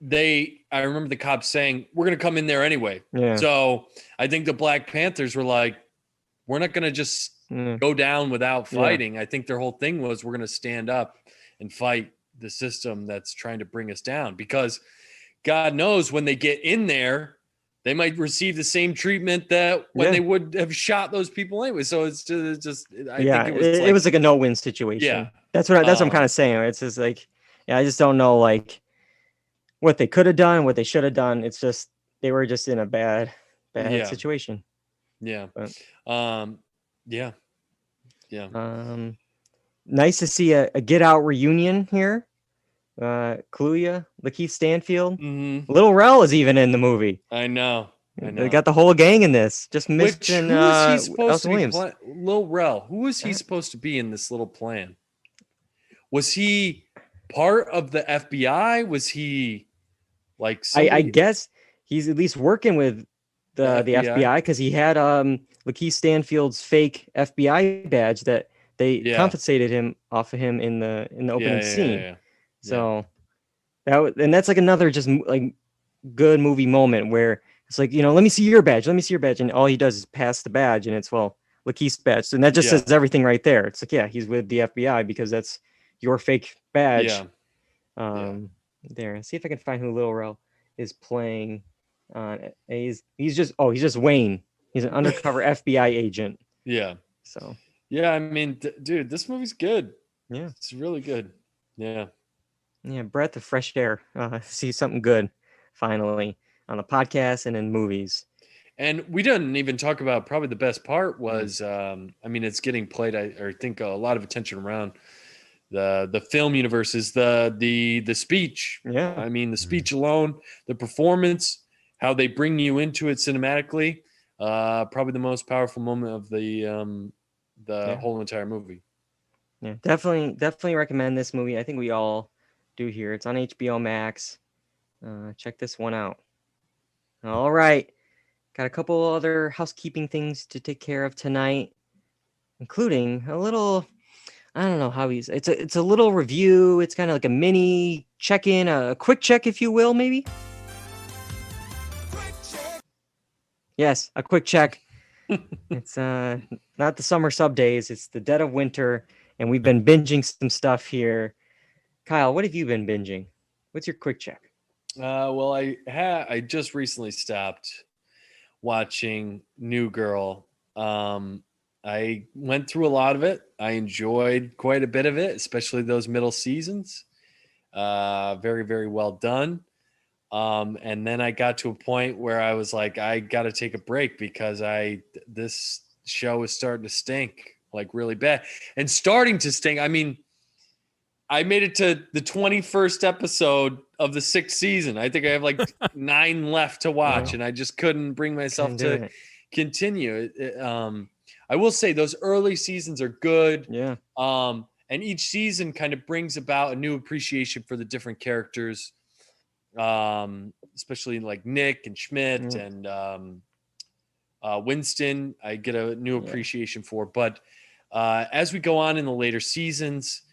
I remember the cops saying, "We're going to come in there anyway." Yeah. So I think the Black Panthers were like, we're not going to just go down without fighting. Yeah. I think their whole thing was, we're going to stand up and fight the system that's trying to bring us down. Because God knows when they get in there, they might receive the same treatment that when they would have shot those people anyway. So it's just I think it was like a no-win situation. Yeah. That's what I'm kind of saying. It's just like, I just don't know like what they could have done, what they should have done. It's just they were just in a bad situation. Yeah. But, yeah. Nice to see a Get Out reunion here. Cluya, Lakeith Stanfield, Lil Rel is even in the movie. I know. They got the whole gang in this. Just missing who is he supposed to Williams. be? Lil Rel. Who is he supposed to be in this little plan? Was he part of the FBI? Was he like? I guess he's at least working with the FBI because he had Lakeith Stanfield's fake FBI badge that they compensated him off of him in the opening scene. Yeah. So that's like another just like good movie moment where it's like, let me see your badge. And all he does is pass the badge and it's, Lakeith's badge. And that just says everything right there. It's like, he's with the FBI because that's your fake badge. There. See if I can find who Lil Rel is playing. He's just Wayne. He's an undercover FBI agent. Yeah. So. Yeah, I mean, dude, this movie's good. Yeah. It's really good. Yeah. Yeah, breath of fresh air. See something good finally on the podcast and in movies. And we didn't even talk about probably the best part was, it's getting played. I think a lot of attention around the film universe is the speech. Yeah. I mean, the speech alone, the performance, how they bring you into it cinematically. Probably the most powerful moment of the whole entire movie. Yeah, definitely recommend this movie. I think we all do here. It's on HBO Max. Check this one out. All right. Got a couple other housekeeping things to take care of tonight, including a little, I don't know how it's a little review. It's kind of like a mini check-in, a quick check, if you will, maybe. Yes, a quick check. It's not the summer sub days. It's the dead of winter, and we've been binging some stuff here. Kyle, what have you been binging? What's your quick check? Well, I just recently stopped watching New Girl. I went through a lot of it. I enjoyed quite a bit of it, especially those middle seasons. Very, very well done. And then I got to a point where I was like, I got to take a break because this show is starting to stink, like really bad, and starting to stink. I mean, I made it to the 21st episode of the 6th season. I think I have like 9 left to watch, and I just couldn't bring myself to continue. I will say those early seasons are good. Yeah. And each season kind of brings about a new appreciation for the different characters. Especially like Nick and Schmidt and Winston, I get a new appreciation for. But as we go on in the later seasons,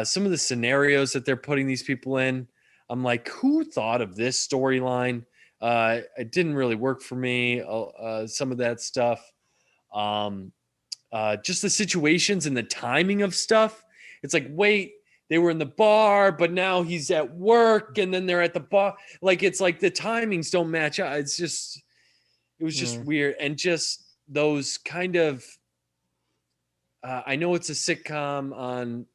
some of the scenarios that they're putting these people in, I'm like, who thought of this storyline? It didn't really work for me. Some of that stuff, just the situations and the timing of stuff. It's like, wait, they were in the bar, but now he's at work and then they're at the bar. Like, it's like the timings don't match up. It was just weird. And just those kind of, I know it's a sitcom on,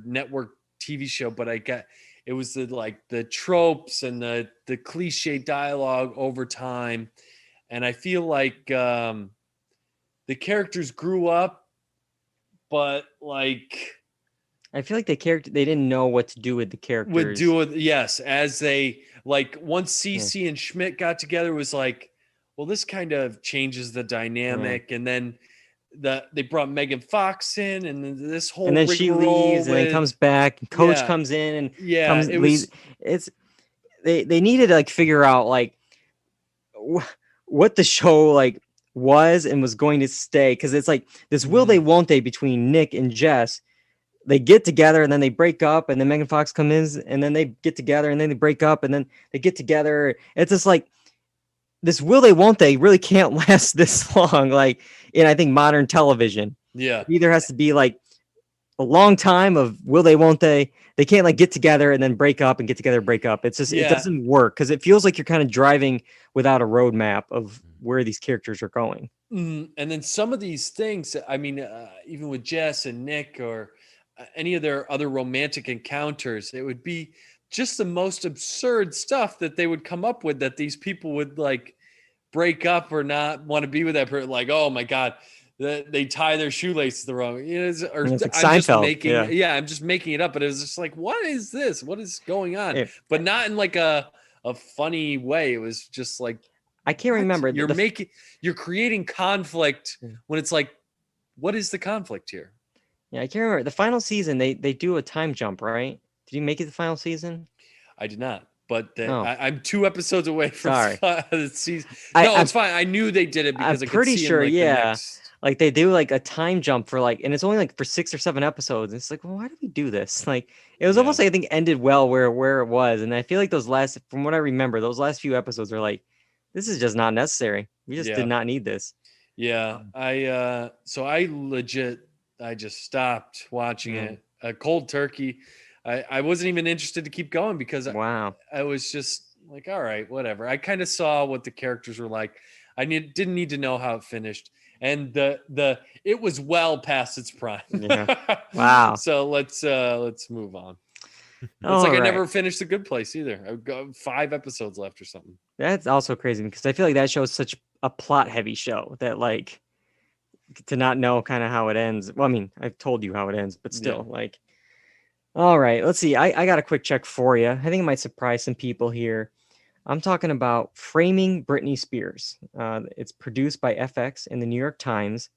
network TV show, but it was the tropes and the cliche dialogue over time. And I feel like the characters grew up, but like, I feel like they didn't know what to do with the characters. Yes, as they once Cece and Schmidt got together, it was like, well, this kind of changes the dynamic, and then they brought Megan Fox in, and then this whole and then she leaves and then comes back. And Coach comes in and leaves. They needed to figure out what the show was and was going to stay, because it's like this will they won't they between Nick and Jess. They get together and then they break up, and then Megan Fox comes in and then they get together and then they break up and then they get together. It's just like this will they won't they really can't last this long, in I think modern television. Yeah. It either has to be a long time of will they, won't they? They can't like get together and then break up and get together, break up. It's just, it Yeah. doesn't work because it feels like you're kind of driving without a roadmap of where these characters are going. And then some of these things, I mean, even with Jess and Nick or any of their other romantic encounters, it would be just the most absurd stuff that they would come up with, that these people would like break up or not want to be with that person. Like, oh my God, they tie their shoelaces the wrong, or And it's like I'm just Seinfeld, making, yeah. I'm just making it up. But it was just like, what is this? What is going on? Yeah. But not in like a funny way. It was just like, I can't what? remember. You're creating conflict when it's like, what is the conflict here? Yeah, I can't remember. The final season, they do a time jump, right? Did you make it the final season? I did not, but Oh. I'm 2 episodes away from Sorry. the season. I'm- It's fine. I knew they did it because I'm I could pretty see sure, in, like, the yeah. next- Like they do like a time jump for like, and it's only like for 6 or 7 episodes. It's like, well, why did we do this? Like it was almost like I think ended well where it was, and I feel like those last, from what I remember, those last few episodes are like, this is just not necessary. We just did not need this. Yeah, so I just stopped watching it. Cold turkey. I wasn't even interested to keep going because Wow. I was just like, all right, whatever. I kind of saw what the characters were like. Didn't need to know how it finished, and it was well past its prime. Yeah. Wow. So let's move on. It's All like I right. never finished The Good Place either. I've got 5 episodes left or something. That's also crazy because I feel like that show is such a plot heavy show that like to not know kind of how it ends. Well, I mean, I've told you how it ends, but still like, all right, let's see. I got a quick check for you. I think it might surprise some people here. I'm talking about Framing Britney Spears. It's produced by FX and the New York Times.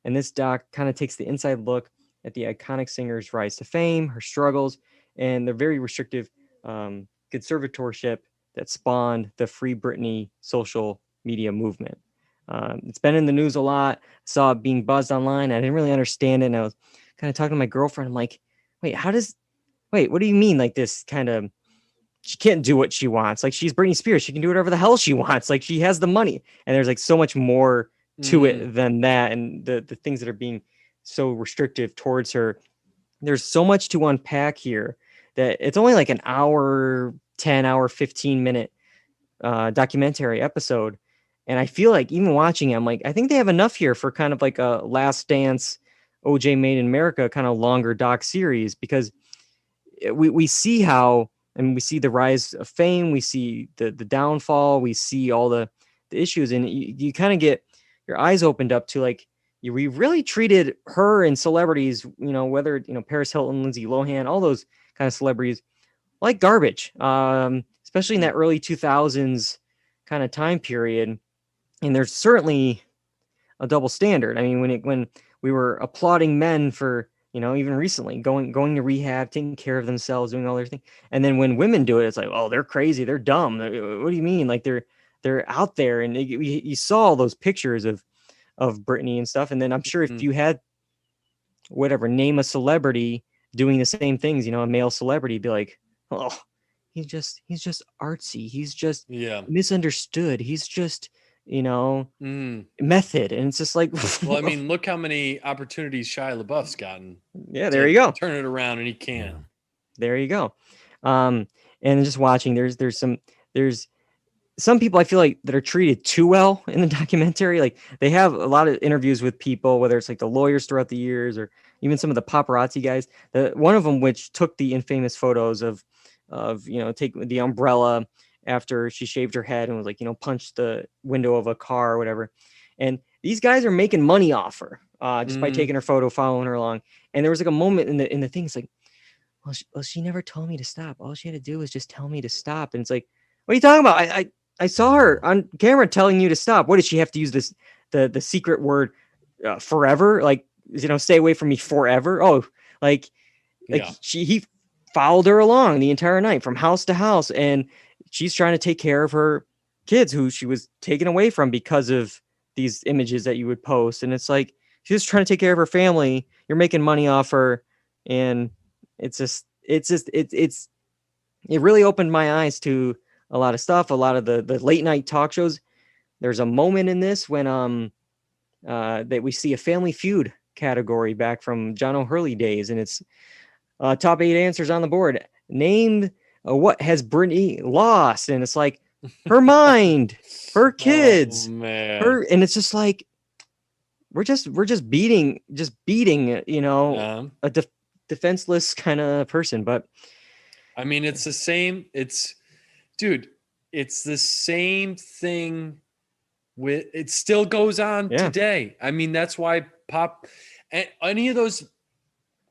And this doc kind of takes the inside look at the iconic singer's rise to fame, her struggles, and the very restrictive conservatorship that spawned the Free Britney social media movement. It's been in the news a lot. Saw it being buzzed online. I didn't really understand it. And I was kind of talking to my girlfriend. I'm like, what do you mean? Like this kind of, she can't do what she wants. Like she's Britney Spears. She can do whatever the hell she wants. Like she has the money. And there's like so much more to it than that. And the things that are being so restrictive towards her. There's so much to unpack here that it's only like an hour, 10 hour, 15-minute documentary episode. And I feel like even watching it, I'm like, I think they have enough here for kind of like a Last Dance, OJ Made in America kind of longer doc series, because we see how, and we see the rise of fame, we see the downfall, we see all the issues, and you kind of get your eyes opened up to like, we really treated her and celebrities, whether, Paris Hilton, Lindsay Lohan, all those kind of celebrities like garbage, especially in that early 2000s kind of time period. And there's certainly a double standard. I mean, when we were applauding men for, even recently going to rehab, taking care of themselves, doing all their things. And then when women do it, it's like, oh, they're crazy. They're dumb. What do you mean? Like they're out there. And you saw all those pictures of Britney and stuff. And then I'm sure if you had name a celebrity doing the same things, a male celebrity, be like, oh, he's just artsy. He's just misunderstood. He's just, method. And it's just like, well, I mean, look how many opportunities Shia LaBeouf's gotten. Yeah, there you go. Turn it around, and he can't. There you go. And just watching, there's some people I feel like that are treated too well in the documentary. Like they have a lot of interviews with people, whether it's like the lawyers throughout the years or even some of the paparazzi guys. One of them, which took the infamous photos of take the umbrella after she shaved her head and was like, punched the window of a car or whatever. And these guys are making money off her just by taking her photo, following her along. And there was like a moment in the thing, it's like, well, she never told me to stop. All she had to do was just tell me to stop. And it's like, what are you talking about? I saw her on camera telling you to stop. What did she have to use this, the secret word forever? Like, stay away from me forever. Oh, he followed her along the entire night from house to house. And she's trying to take care of her kids who she was taken away from because of these images that you would post. And it's like, she's just trying to take care of her family. You're making money off her. And it really opened my eyes to a lot of stuff, a lot of the late night talk shows. There's a moment in this when that we see a Family Feud category back from John O'Hurley days, and it's top 8 answers on the board. Name what has Brittany lost, and it's like her mind, her kids, Oh, man. her, and it's just like we're just beating, a defenseless kind of person. But I mean, it's the same. Dude, it's the same thing with, it still goes on today. I mean, that's why any of those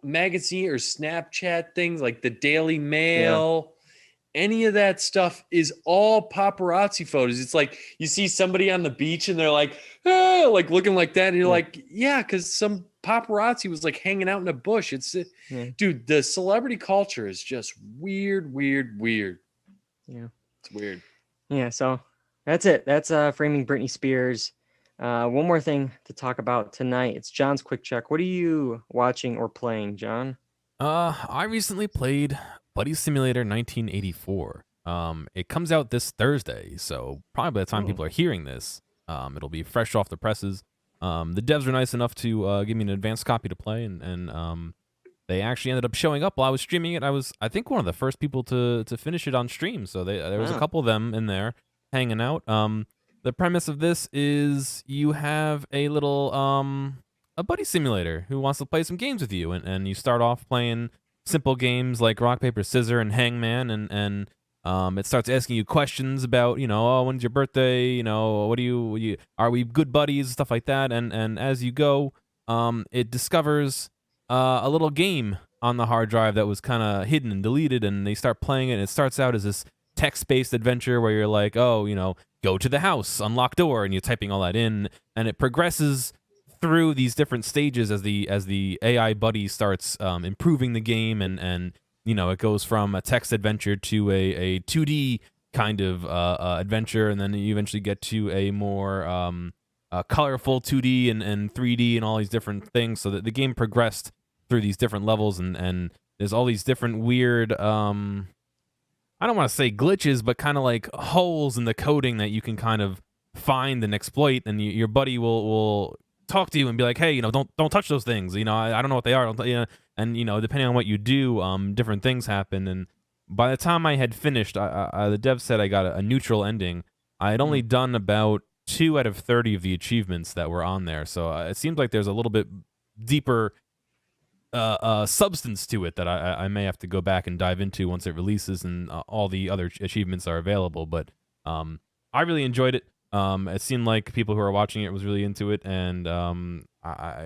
magazine or Snapchat things like the Daily Mail, any of that stuff is all paparazzi photos. It's like you see somebody on the beach and they're like, oh, like looking like that. And you're like, yeah, because some paparazzi was like hanging out in a bush. Dude, the celebrity culture is just weird. Yeah. It's weird. Yeah, so that's it. That's framing Britney Spears. One more thing to talk about tonight. It's John's quick check. What are you watching or playing, John? I recently played Buddy Simulator 1984. It comes out this Thursday, so probably by the time people are hearing this, it'll be fresh off the presses. The devs were nice enough to give me an advanced copy to play, and they actually ended up showing up while I was streaming it. I was, I think, one of the first people to finish it on stream, so there was a couple of them in there hanging out. The premise of this is you have a little a buddy simulator who wants to play some games with you, and you start off playing simple games like rock, paper, scissors, and hangman, and it starts asking you questions about, oh, when's your birthday, what do you are we good buddies, stuff like that, and as you go, it discovers a little game on the hard drive that was kind of hidden and deleted, and they start playing it, and it starts out as this text-based adventure where you're like, oh, go to the house, unlock door, and you're typing all that in, and it progresses through these different stages as the AI buddy starts improving the game, and it goes from a text adventure to a 2D kind of adventure, and then you eventually get to a more colorful 2D and 3D and all these different things, so that the game progressed through these different levels, and there's all these different weird I don't want to say glitches, but kind of like holes in the coding that you can kind of find and exploit, and your buddy will talk to you and be like, hey, don't touch those things. I don't know what they are. And depending on what you do, different things happen. And by the time I had finished, the dev said I got a neutral ending. I had only done about 2 out of 30 of the achievements that were on there, so it seems like there's a little bit deeper substance to it that I may have to go back and dive into once it releases and all the other achievements are available. But I really enjoyed it. It seemed like people who are watching it was really into it, and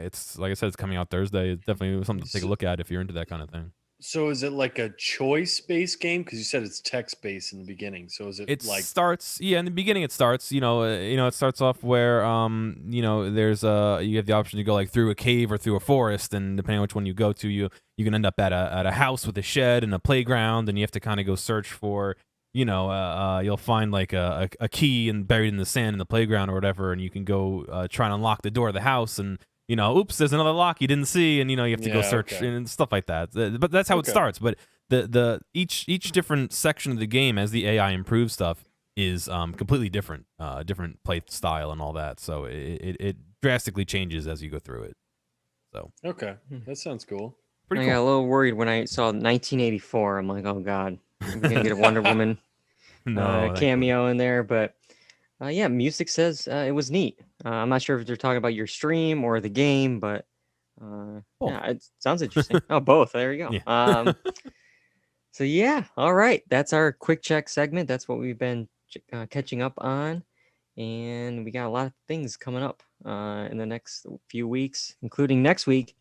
it's, like I said, it's coming out Thursday. It's definitely something to take a look at if you're into that kind of thing. So is it like a choice-based game? Because you said it's text-based in the beginning. So is it like starts? Yeah, in the beginning it starts. It starts off where there's you have the option to go like through a cave or through a forest, and depending on which one you go to, you can end up at a house with a shed and a playground, and you have to kind of go search for. You'll find like a key and buried in the sand in the playground or whatever, and you can go try and unlock the door of the house, and oops, there's another lock you didn't see, and you have to go search and stuff like that. But that's how it starts. But each different section of the game, as the AI improves stuff, is completely different play style and all that. So it drastically changes as you go through it. So that sounds cool. I got a little worried when I saw 1984. I'm like, oh god, we're gonna get a Wonder Woman cameo in there, but. Music says it was neat. I'm not sure if they're talking about your stream or the game, but it sounds interesting. Oh, both. There you go. Yeah. So all right. That's our quick check segment. That's what we've been catching up on, and we got a lot of things coming up in the next few weeks, including next week.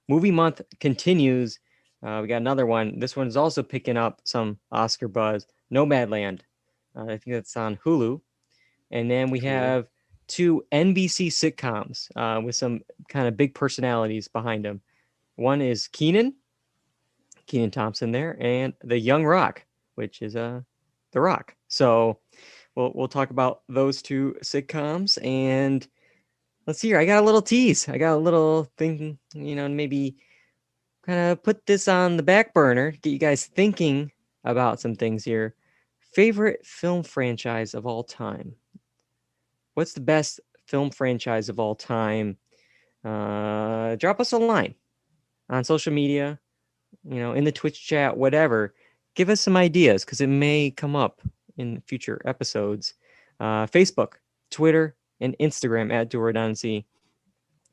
Movie month continues. We got another one. This one is also picking up some Oscar buzz. Nomadland. I think that's on Hulu. And then we have 2 NBC sitcoms with some kind of big personalities behind them. One is Kenan Thompson there, and The Young Rock, which is The Rock. So we'll talk about those 2 sitcoms. And let's see here. I got a little tease. I got a little thing, maybe kind of put this on the back burner, get you guys thinking about some things here. Favorite film franchise of all time? What's the best film franchise of all time drop us a line on social media, in the Twitch chat, whatever. Give us some ideas because it may come up in future episodes. Facebook, Twitter, and Instagram at Dual Redundancy.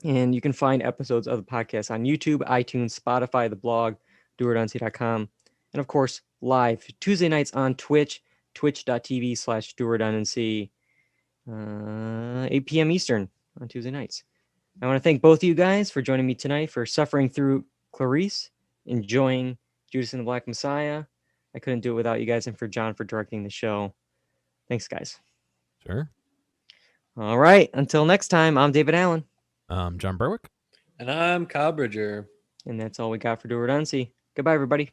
And you can find episodes of the podcast on YouTube, iTunes, Spotify, the blog, dualredundancy.com. And of course, live Tuesday nights on Twitch, twitch.tv/dualredundancy, 8 p.m. Eastern on Tuesday nights. I want to thank both of you guys for joining me tonight, for suffering through Clarice, enjoying Judas and the Black Messiah. I couldn't do it without you guys, and for John for directing the show. Thanks, guys. Sure. All right. Until next time, I'm David Allen. John Berwick. And I'm Kyle Bridger. And that's all we got for Dual Redundancy. Goodbye, everybody.